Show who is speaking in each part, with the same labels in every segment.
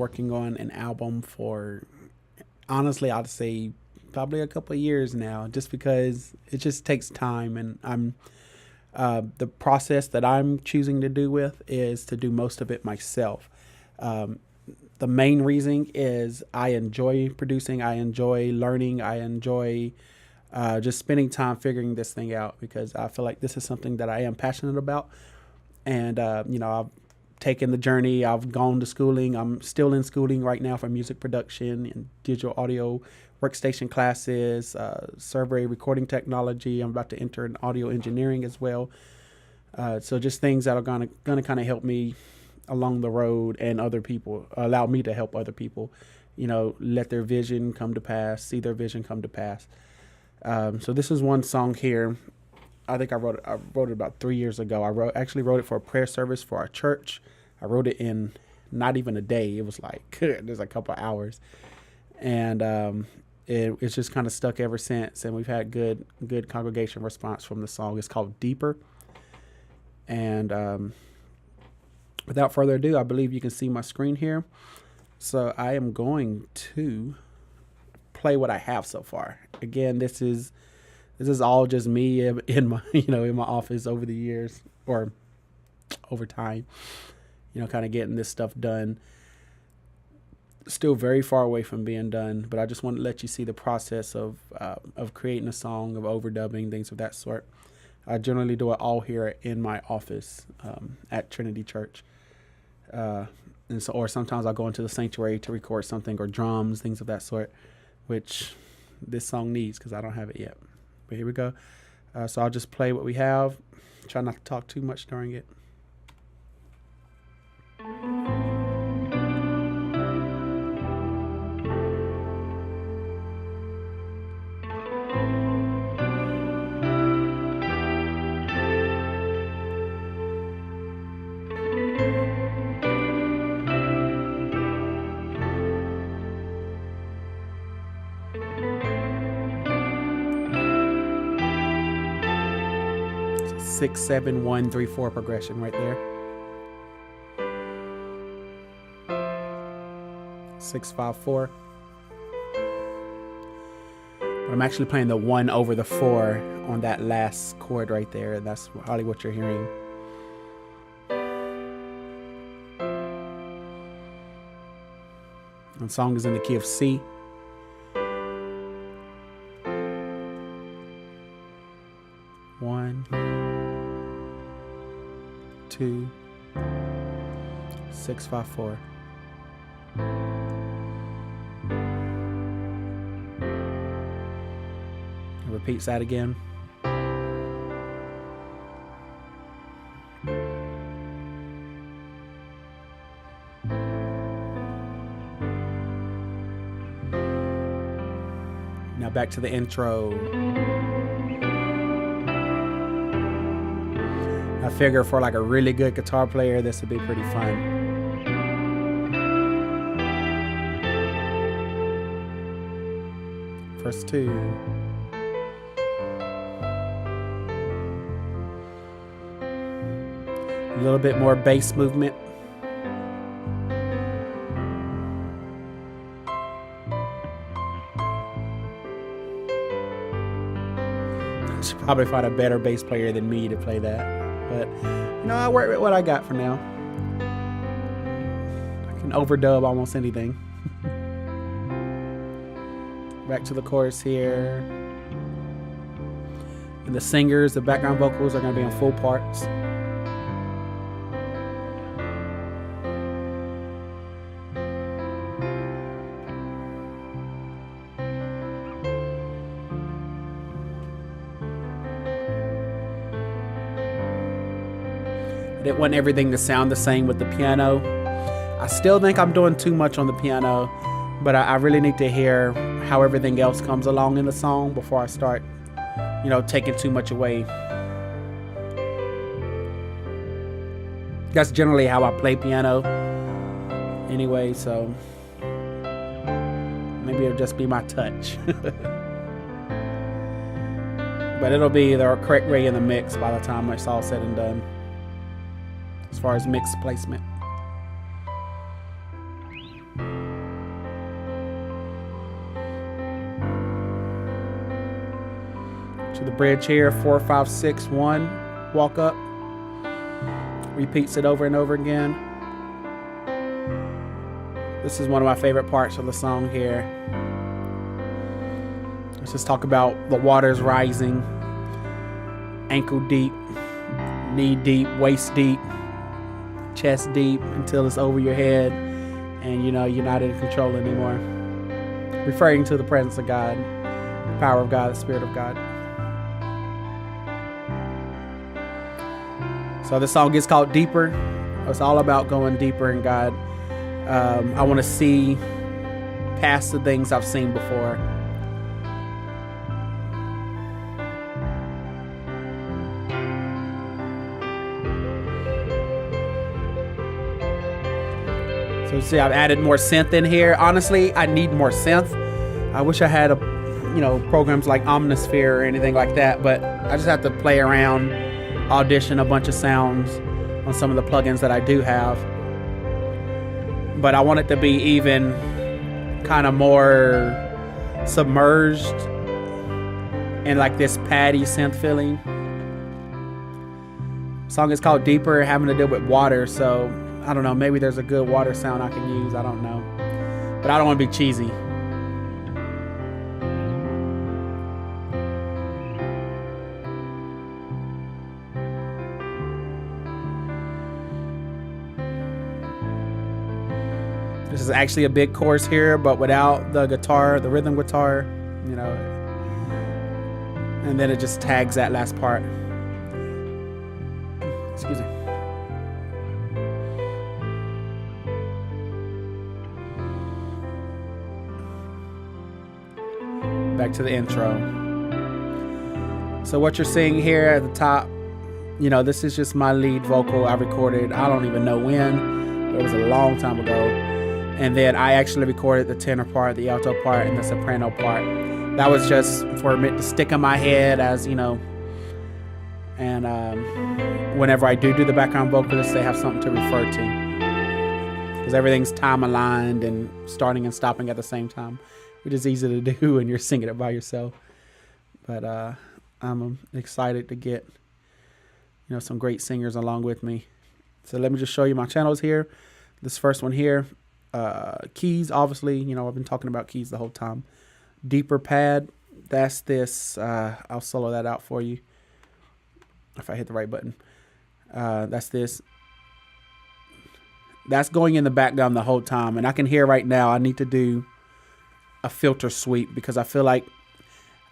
Speaker 1: working on an album for, honestly, I'd say probably a couple of years now, just because it just takes time. And the process that I'm choosing to do with is to do most of it myself. Um, the main reason is I enjoy producing, I enjoy learning, I enjoy just spending time figuring this thing out, because I feel like this is something that I am passionate about. And, I've taken the journey. I've gone to schooling. I'm still in schooling right now for music production and digital audio workstation classes, survey recording technology. I'm about to enter in audio engineering as well. So just things that are gonna kind of help me along the road, and other people, allow me to help other people, let their vision come to pass, see their vision come to pass. So this is one song here. I think I wrote it about 3 years ago. I actually wrote it for a prayer service for our church. I wrote it in not even a day. It was like, there's a couple of hours. And it's just kind of stuck ever since. And we've had good congregation response from the song. It's called Deeper. And without further ado, I believe you can see my screen here. So I am going to play what I have so far. Again, this is all just me in my in my office over the years, or over time, kind of getting this stuff done. Still very far away from being done, but I just want to let you see the process of creating a song, of overdubbing, things of that sort. I generally do it all here in my office at Trinity Church. Or sometimes I'll go into the sanctuary to record something, or drums, things of that sort, which this song needs because I don't have it yet. But here we go. So I'll just play what we have. Try not to talk too much during it. 6, 7, 1, 3, 4 progression right there. 6, 5, 4. But I'm actually playing the 1 over the 4 on that last chord right there. That's probably what you're hearing. The song is in the key of C. One, 2, 6, 5, 4. It repeats that again. Now back to the intro. I figure for like a really good guitar player, this would be pretty fun. Verse 2. A little bit more bass movement. I should probably find a better bass player than me to play that. But, I work with what I got for now. I can overdub almost anything. Back to the chorus here. And the singers, the background vocals are going to be in full parts. I didn't want everything to sound the same with the piano. I still think I'm doing too much on the piano, but I really need to hear how everything else comes along in the song before I start, taking too much away. That's generally how I play piano anyway, so maybe it'll just be my touch. But it'll be the correct way in the mix by the time it's all said and done, as far as mix placement. the bridge here, 4, 5, 6, 1, walk up. Repeats it over and over again. This is one of my favorite parts of the song here. Let's just talk about the waters rising, ankle deep, knee deep, waist deep, chest deep, until it's over your head and you're not in control anymore. Referring to the presence of God, the power of God, the Spirit of God. So the song is called Deeper. It's all about going deeper in God. I want to see past the things I've seen before. So see, I've added more synth in here. Honestly, I need more synth. I wish I had programs like Omnisphere or anything like that, but I just have to play around, audition a bunch of sounds on some of the plugins that I do have. But I want it to be even kind of more submerged in like this paddy synth feeling. The song is called Deeper, having to do with water, so I don't know, maybe there's a good water sound I can use, I don't know. But I don't want to be cheesy. This is actually a big chorus here, but without the guitar, the rhythm guitar, and then it just tags that last part. Excuse me. Back to the intro. So what you're seeing here at the top, this is just my lead vocal I recorded. I don't even know when, but it was a long time ago. And then I actually recorded the tenor part, the alto part, and the soprano part. That was just for me to stick in my head as, and whenever I do the background vocalist, they have something to refer to. Because everything's time aligned and starting and stopping at the same time, which is easy to do when you're singing it by yourself. But I'm excited to get, some great singers along with me. So let me just show you my channels here. This first one here. Keys, obviously, I've been talking about keys the whole time. Deeper pad, that's this. I'll solo that out for you if I hit the right button. That's this. That's going in the background the whole time, and I can hear right now I need to do a filter sweep because I feel like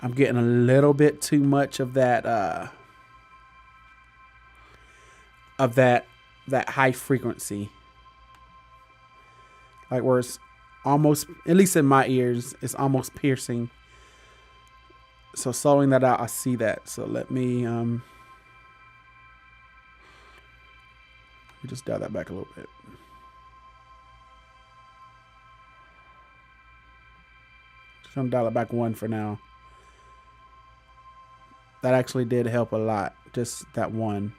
Speaker 1: I'm getting a little bit too much of that that high frequency. Like where it's almost, at least in my ears, it's almost piercing. So soloing that out, I see that. So let me just dial that back a little bit. Just gonna dial it back 1 for now. That actually did help a lot, just that 1.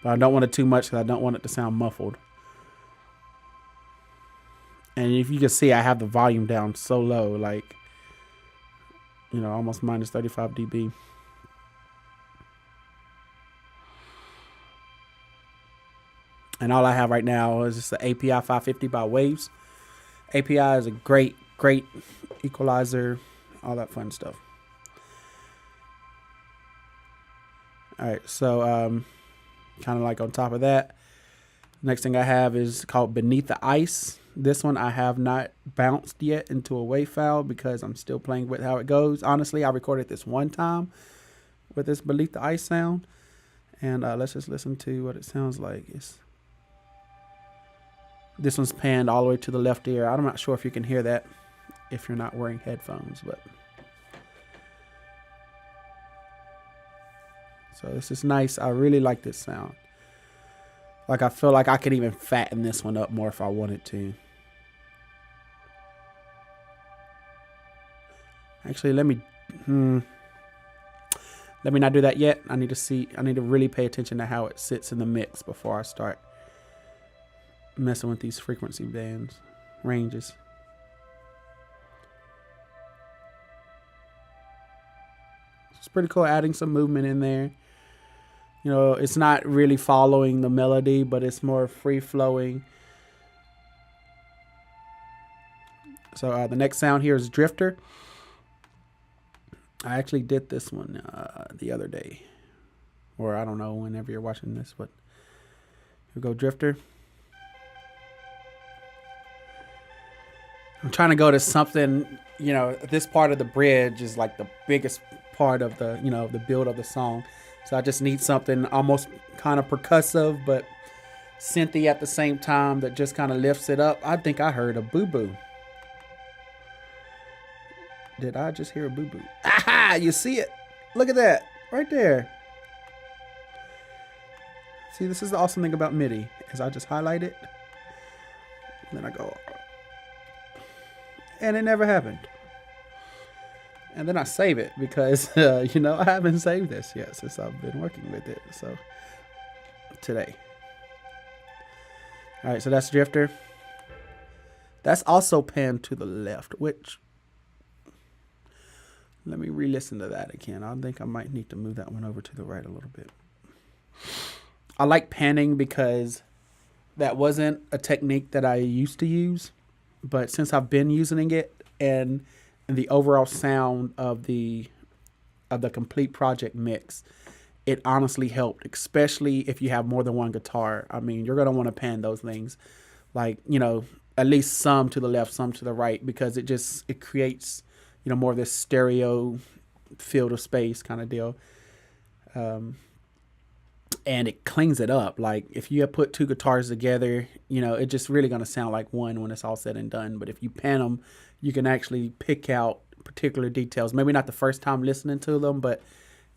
Speaker 1: But I don't want it too much because I don't want it to sound muffled. And if you can see, I have the volume down so low, like, almost minus 35 dB. And all I have right now is just the API 550 by Waves. API is a great equalizer, all that fun stuff. All right, so kind of like on top of that, next thing I have is called Beneath the Ice. This one I have not bounced yet into a WAV file because I'm still playing with how it goes. Honestly, I recorded this one time with this Beneath the Ice sound. And let's just listen to what it sounds like. This one's panned all the way to the left ear. I'm not sure if you can hear that if you're not wearing headphones, but so this is nice. I really like this sound. Like, I feel like I could even fatten this one up more if I wanted to. Actually, let me not do that yet. I need to really pay attention to how it sits in the mix before I start messing with these frequency bands, ranges. pretty cool adding some movement in there. You know, it's not really following the melody, but it's more free flowing. So the next sound here is drifter. I actually did this one the other day, or I don't know whenever you're watching this, but here we go, drifter. I'm trying to go to something, you know, this part of the bridge is like the biggest part of the, you know, the build of the song. So I just need something almost kind of percussive, but synthy at the same time that just kind of lifts it up. I think I heard a boo-boo. Did I just hear a boo-boo? Aha! You see it? Look at that. Right there. See, this is the awesome thing about MIDI, is I just highlight it, and then I go, and it never happened. And then I save it because, you know, I haven't saved this yet since I've been working with it. So, today. All right, so that's drifter. That's also panned to the left, which, let me re-listen to that again. I think I might need to move that one over to the right a little bit. I like panning because that wasn't a technique that I used to use, but since I've been using it, and the overall sound of the complete project mix, it honestly helped, especially if you have more than one guitar. I mean, you're gonna want to pan those things, like, you know, at least some to the left, some to the right, because it creates, you know, more of this stereo field of space kind of deal. And it cleans it up. Like if you have put two guitars together, you know, it's just really going to sound like one when it's all said and done. But if you pan them, you can actually pick out particular details. Maybe not the first time listening to them, but,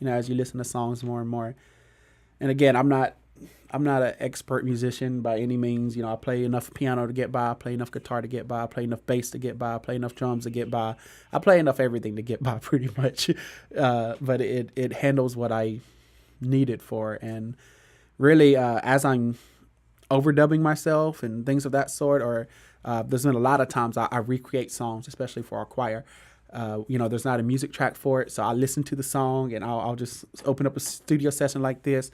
Speaker 1: you know, as you listen to songs more and more. And again, I'm not an expert musician by any means. You know, I play enough piano to get by. I play enough guitar to get by. I play enough bass to get by. I play enough drums to get by. I play enough everything to get by pretty much. But it handles what I need it for. And really, as I'm overdubbing myself and things of that sort, or there's been a lot of times I recreate songs, especially for our choir. You know, there's not a music track for it, so I listen to the song and I'll just open up a studio session like this,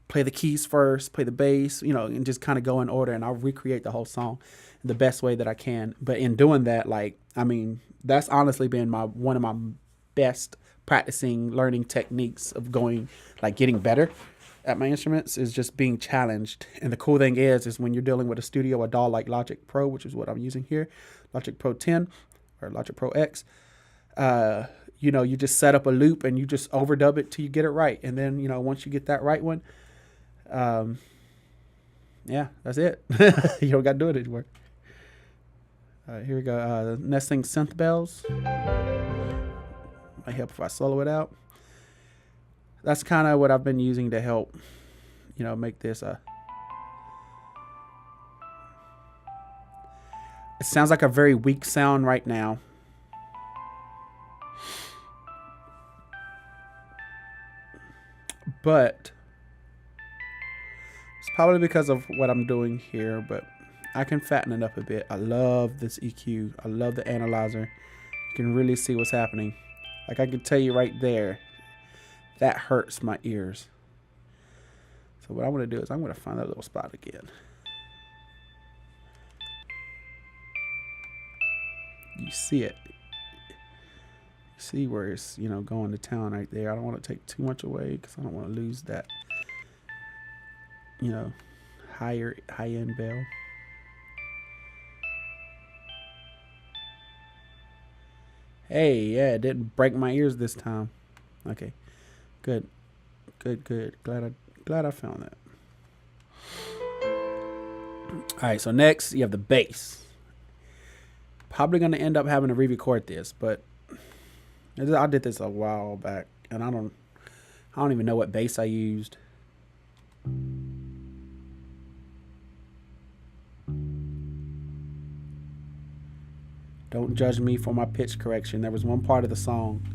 Speaker 1: play the keys first, play the bass, you know, and just kind of go in order, and I'll recreate the whole song the best way that I can. But in doing that, like, I mean, that's honestly been one of my best practicing, learning techniques of getting better at my instruments, is just being challenged. And the cool thing is when you're dealing with a studio, a DAW like Logic Pro, which is what I'm using here, Logic Pro 10 or Logic Pro X, you know, you just set up a loop and you just overdub it till you get it right. And then, you know, once you get that right one, yeah, that's it. You don't got to do it anymore. All right, here we go. Next thing, synth bells. Might help if I solo it out. That's kind of what I've been using to help, you know, make this it sounds like a very weak sound right now. But it's probably because of what I'm doing here, but I can fatten it up a bit. I love this EQ. I love the analyzer. You can really see what's happening. Like I can tell you right there, that hurts my ears. So what I want to do is I'm going to find that little spot again. You see it. You see where it's, you know, going to town right there. I don't want to take too much away because I don't want to lose that, you know, high-end bell. Hey, yeah, it didn't break my ears this time. Okay, good. Glad I found that. All right, so next you have the bass. Probably gonna end up having to re-record this, but I did this a while back, and I don't even know what bass I used. Don't judge me for my pitch correction. There was one part of the song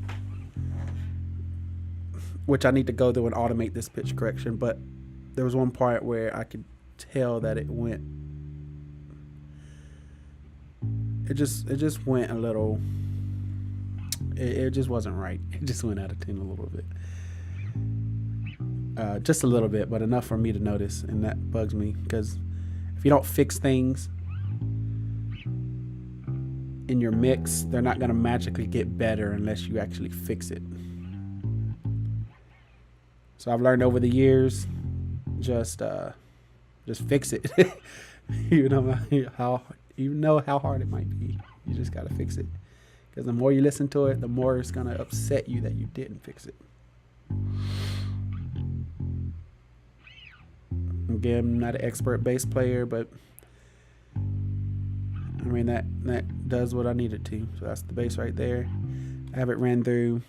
Speaker 1: which I need to go through and automate this pitch correction, but there was one part where I could tell that it just went a little, It just wasn't right. It just went out of tune a little bit. Just a little bit, but enough for me to notice, and that bugs me because if you don't fix things in your mix, they're not going to magically get better unless you actually fix it. So I've learned over the years, just fix it. you know how hard it might be. You just got to fix it, because the more you listen to it, the more it's going to upset you that you didn't fix it. Again, I'm not an expert bass player, but I mean that does what I need it to. So that's the bass right there. I have it ran through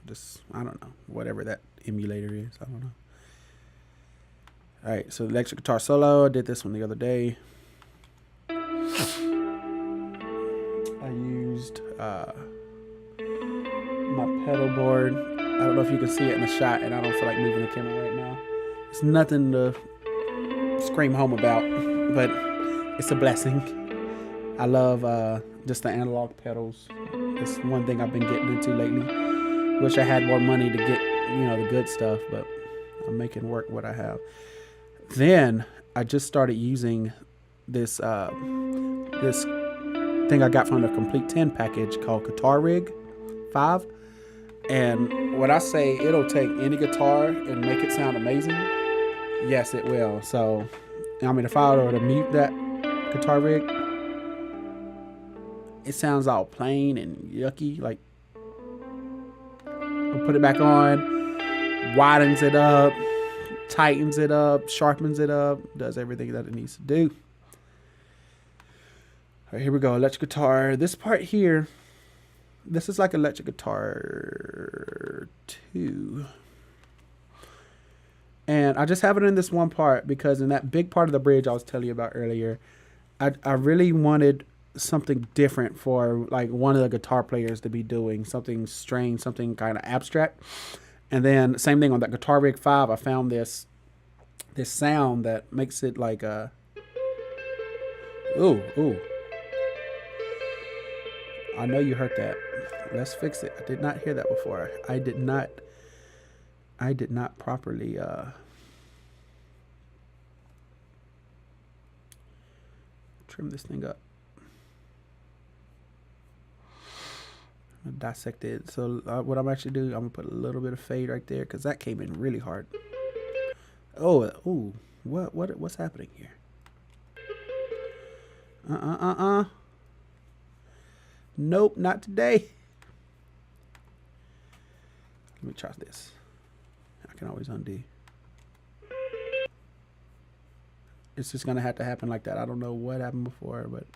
Speaker 1: just, I don't know, whatever that emulator is. I don't know. All right, so electric guitar solo. I did this one the other day. I used my pedal board. I don't know if you can see it in the shot, and I don't feel like moving the camera right now. It's nothing to scream home about, but it's a blessing. I love just the analog pedals. It's one thing I've been getting into lately. Wish I had more money to get, the good stuff, but I'm making work what I have. Then I just started using this this thing I got from the Complete 10 package called Guitar Rig 5. And when I say it'll take any guitar and make it sound amazing, yes, it will. So, I mean, if I were to mute that Guitar Rig, it sounds all plain and yucky. Like, I'll put it back on, widens it up, tightens it up, sharpens it up, does everything that it needs to do. All right, here we go. Electric guitar. This part here, this is like electric guitar 2. And I just have it in this one part because in that big part of the bridge I was telling you about earlier, I really wanted something different for like one of the guitar players to be doing, something strange, something kind of abstract. And then same thing on that Guitar Rig 5, I found this sound that makes it like a ooh. I know you heard that. Let's fix it. I did not hear that before. I did not properly trim this thing up. I'm gonna dissect it. So what I'm actually doing, I'm gonna put a little bit of fade right there because that came in really hard. What's happening here? Nope, not today. Let me try this. I can always undo. It's just gonna have to happen like that. I don't know what happened before, but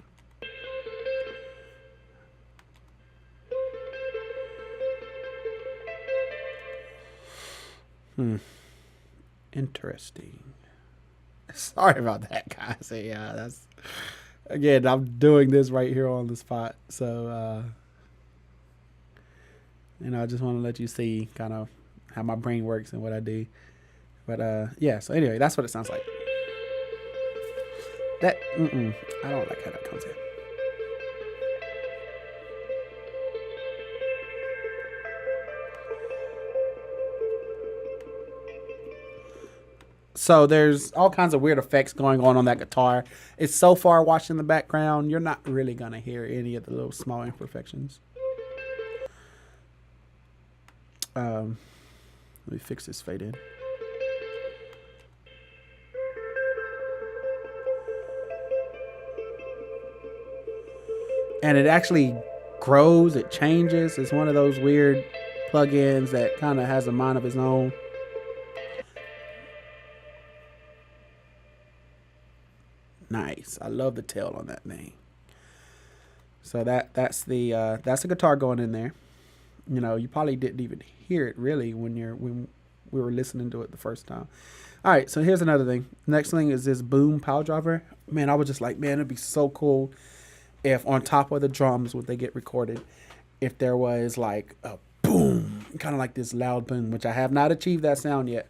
Speaker 1: interesting. Sorry about that, guys. Yeah, that's, again, I'm doing this right here on the spot. So, I just want to let you see kind of how my brain works and what I do. But, yeah, so anyway, that's what it sounds like. I don't like how that comes in. So there's all kinds of weird effects going on that guitar. It's so far washed in the background, you're not really going to hear any of the little small imperfections. Let me fix this fade in. And it actually grows, it changes. It's one of those weird plugins that kind of has a mind of its own. Nice. I love the tail on that thing. So that's the guitar going in there. You probably didn't even hear it really when we were listening to it the first time. All right, so here's another thing. Next thing is this boom power driver. Man, I was just like, man, it'd be so cool if on top of the drums when they get recorded, if there was like a boom, kind of like this loud boom, which I have not achieved that sound yet,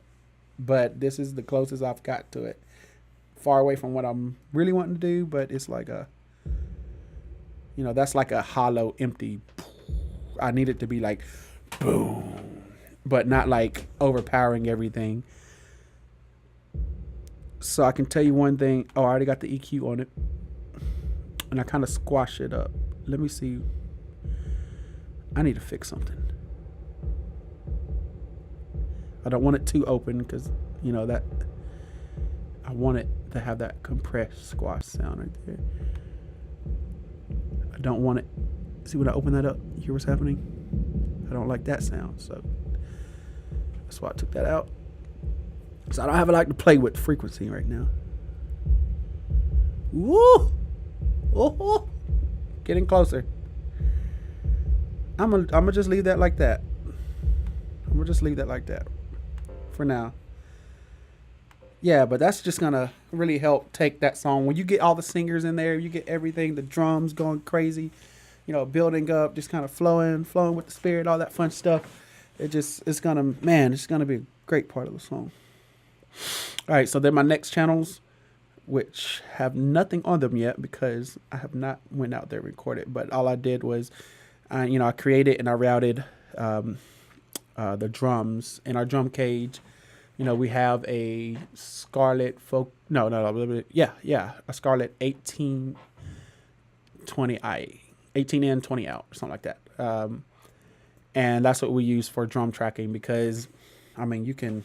Speaker 1: but this is the closest I've got to it. Far away from what I'm really wanting to do, but it's like That's like a hollow, empty. I need it to be like boom, but not like overpowering everything. So I can tell you one thing. Oh, I already got the EQ on it, and I kind of squash it up. Let me see. I need to fix something. I don't want it too open because that I want it to have that compressed squash sound right there. I don't want it. See when I open that up, you hear what's happening? I don't like that sound, so that's why I took that out. So I don't have a lot to play with frequency right now. Woo! Oh, getting closer. I'm gonna just leave that like that. I'm gonna just leave that like that for now. Yeah, but that's just gonna really help take that song. When you get all the singers in there, you get everything, the drums going crazy, building up, just kind of flowing with the spirit, all that fun stuff. It's gonna be a great part of the song. All right, so then my next channels, which have nothing on them yet because I have not went out there and recorded, but all I did was, I created and I routed the drums in our drum cage. We have a Scarlett a Scarlett 1820i, 18 in, 20 out, or something like that. And that's what we use for drum tracking because, you can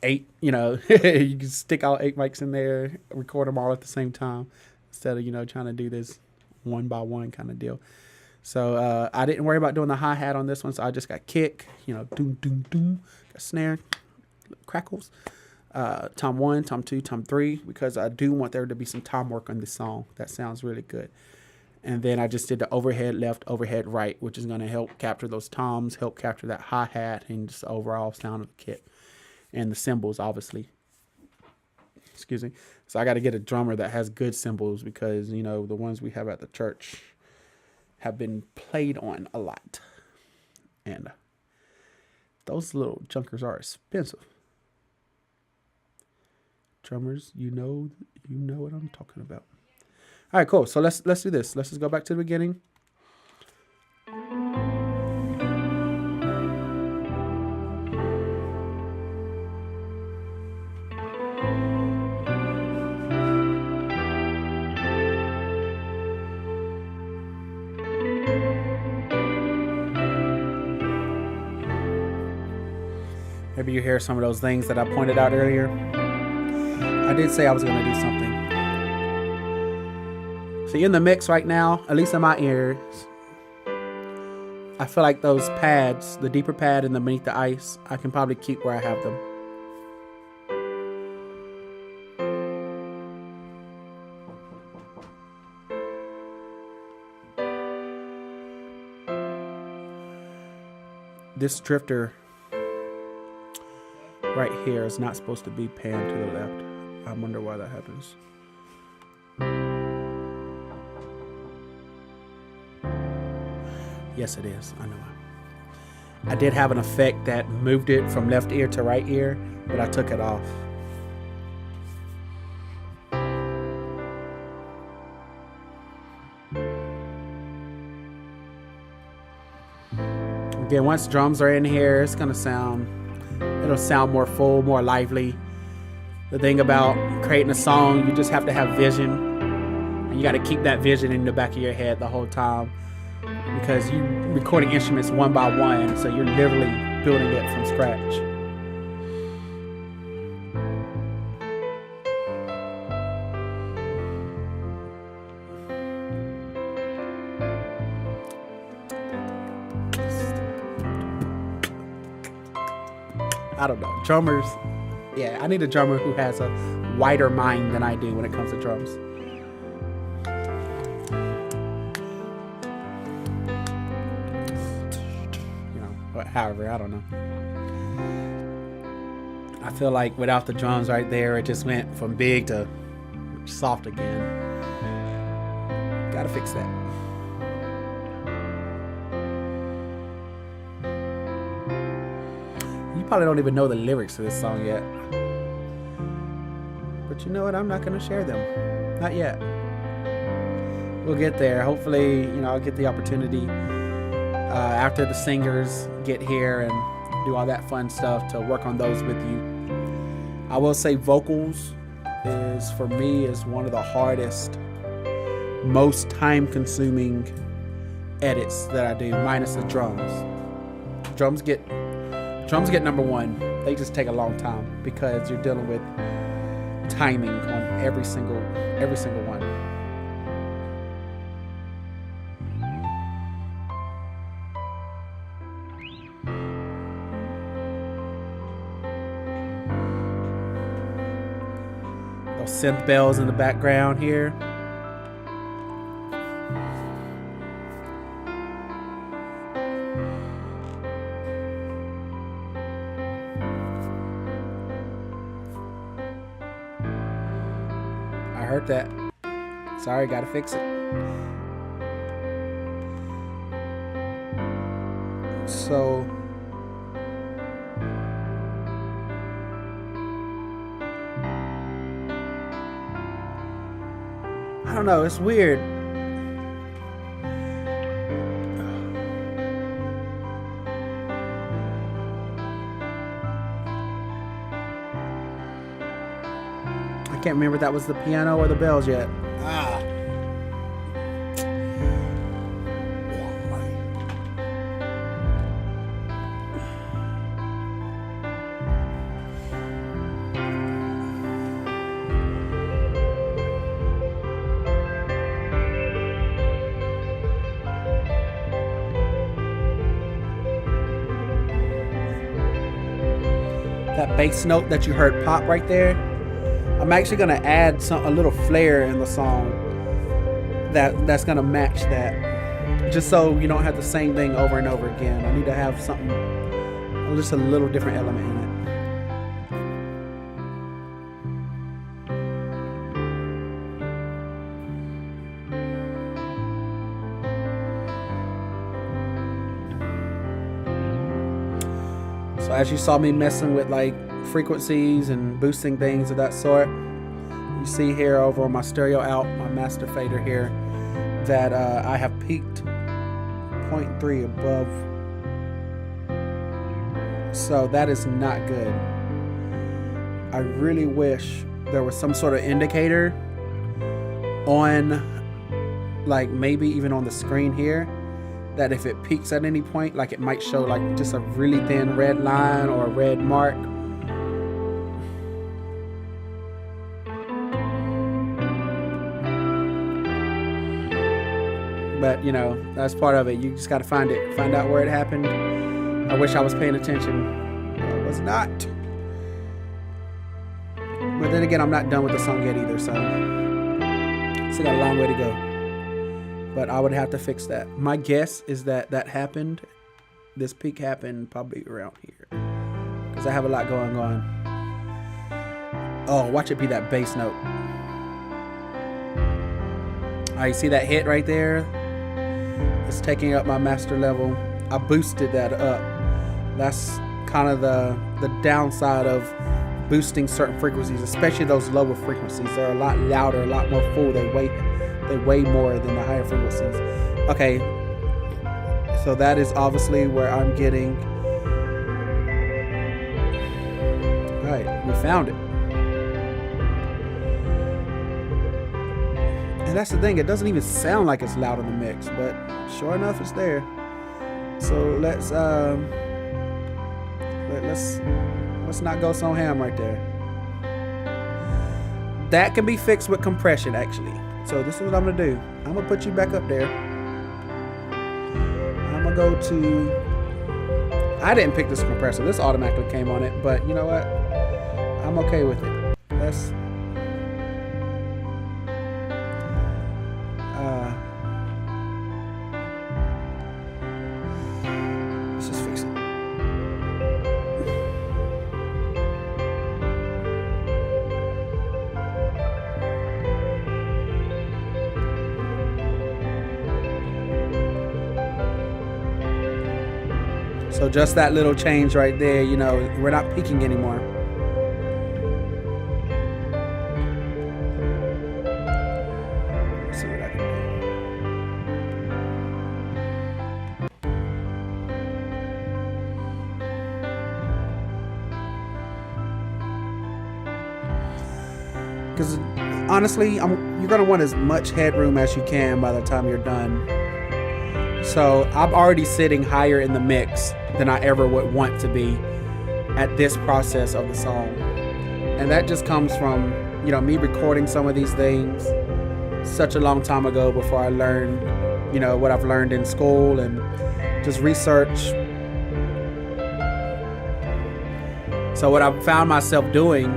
Speaker 1: you can stick all 8 mics in there, record them all at the same time instead of, trying to do this one by one kind of deal. So I didn't worry about doing the hi-hat on this one, so I just got kick, doom, doom, doom, got snare, crackles, tom 1, tom 2, tom 3, because I do want there to be some tom work on this song. That sounds really good. And then I just did the overhead left, overhead right, which is going to help capture those toms, help capture that hi-hat, and just the overall sound of the kit. And the cymbals, obviously. Excuse me. So I got to get a drummer that has good cymbals because, the ones we have at the church have been played on a lot. And those little junkers are expensive. Drummers, you know what I'm talking about. All right, cool. So let's do this. Let's just go back to the beginning. Maybe you hear some of those things that I pointed out earlier. I did say I was going to do something. See, in the mix right now, at least in my ears, I feel like those pads, the deeper pad and the beneath the ice, I can probably keep where I have them. This drifter right here is not supposed to be panned to the left. I wonder why that happens. Yes, it is. I know. I did have an effect that moved it from left ear to right ear, but I took it off. Again, once drums are in here, it's gonna sound, it'll sound more full, more lively. The thing about creating a song, you just have to have vision, and you got to keep that vision in the back of your head the whole time, because you recording instruments one by one, so you're literally building it from scratch. I don't know. Drummers, yeah, I need a drummer who has a wider mind than I do when it comes to drums. However, I don't know. I feel like without the drums right there, it just went from big to soft again. Gotta fix that. You probably don't even know the lyrics to this song yet. But you know what? I'm not gonna share them. Not yet. we'll get there. Hopefully, I'll get the opportunity after the singers get here and do all that fun stuff to work on those with you. I will say vocals for me is one of the hardest, most time consuming edits that I do, minus the drums. Drums get number one. They just take a long time because you're dealing with timing on every single one. Those synth bells in the background here. I heard that. Sorry, gotta fix it. So I don't know, it's weird. I can't remember if that was the piano or the bells yet. That bass note that you heard pop right there, I'm actually gonna add a little flair in the song that's gonna match that, just so you don't have the same thing over and over again. I need to have something, just a little different element in it. So as you saw me messing with like frequencies and boosting things of that sort, you see here over on my stereo out, my master fader here, that I have peaked 0.3 above. So that is not good. I really wish there was some sort of indicator on, like maybe even on the screen here, that if it peaks at any point, like it might show like just a really thin red line or a red mark. But that's part of it. You just got to find out where it happened. I wish I was paying attention. I was not. But then again, I'm not done with the song yet either, so still got a long way to go. But I would have to fix that. My guess is that happened, this peak happened probably around here, because I have a lot going on. Oh, watch it be that bass note. You see that hit right there? It's taking up my master level. I boosted that up. That's kind of the downside of boosting certain frequencies, especially those lower frequencies. They're a lot louder, a lot more full. They weigh more than the higher frequencies. Okay, so that is obviously where I'm getting. All right, we found it. And that's the thing, it doesn't even sound like it's loud in the mix, but sure enough, it's there. So let's not go so ham right there. That can be fixed with compression, actually. So this is what I'm gonna do. I'm gonna put you back up there. I'm gonna go to. I didn't pick this compressor. This automatically came on it, but you know what? I'm okay with it. Let's just fix it. So just that little change right there, we're not peaking anymore. Let's see what I can do. because honestly, you're gonna want as much headroom as you can by the time you're done. So I'm already sitting higher in the mix than I ever would want to be at this process of the song, and that just comes from me recording some of these things such a long time ago before I learned what I've learned in school and just research. So what I've found myself doing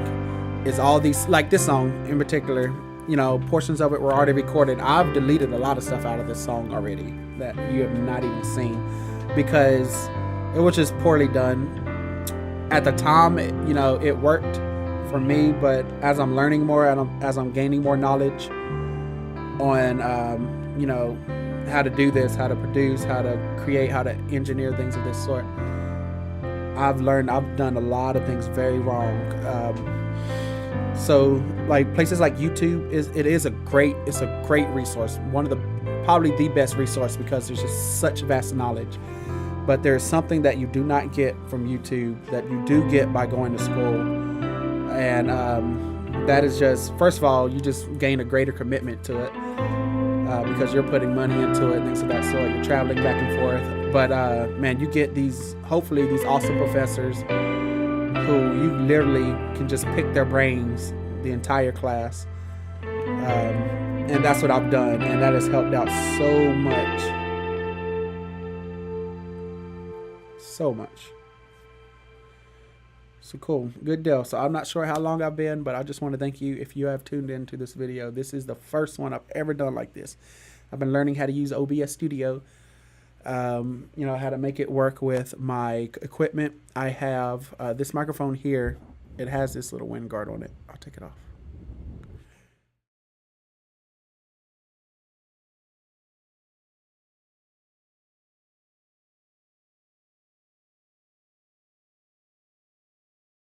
Speaker 1: is all these, like this song in particular, portions of it were already recorded. I've deleted a lot of stuff out of this song already that you have not even seen because it was just poorly done. At the time, it worked for me, but as I'm learning more and as I'm gaining more knowledge on, how to do this, how to produce, how to create, how to engineer things of this sort, I've done a lot of things very wrong. So like places like YouTube is a great resource. Probably the best resource because there's just such vast knowledge. But there's something that you do not get from YouTube that you do get by going to school. And that is just, first of all, you just gain a greater commitment to it because you're putting money into it, things of that sort. You're traveling back and forth. But man, you get hopefully these awesome professors who you literally can just pick their brains the entire class. And that's what I've done. And that has helped out so much. So much. So cool. Good deal. So I'm not sure how long I've been, but I just want to thank you if you have tuned into this video. This is the first one I've ever done like this. I've been learning how to use OBS Studio, how to make it work with my equipment. I have this microphone here. It has this little wind guard on it. I'll take it off.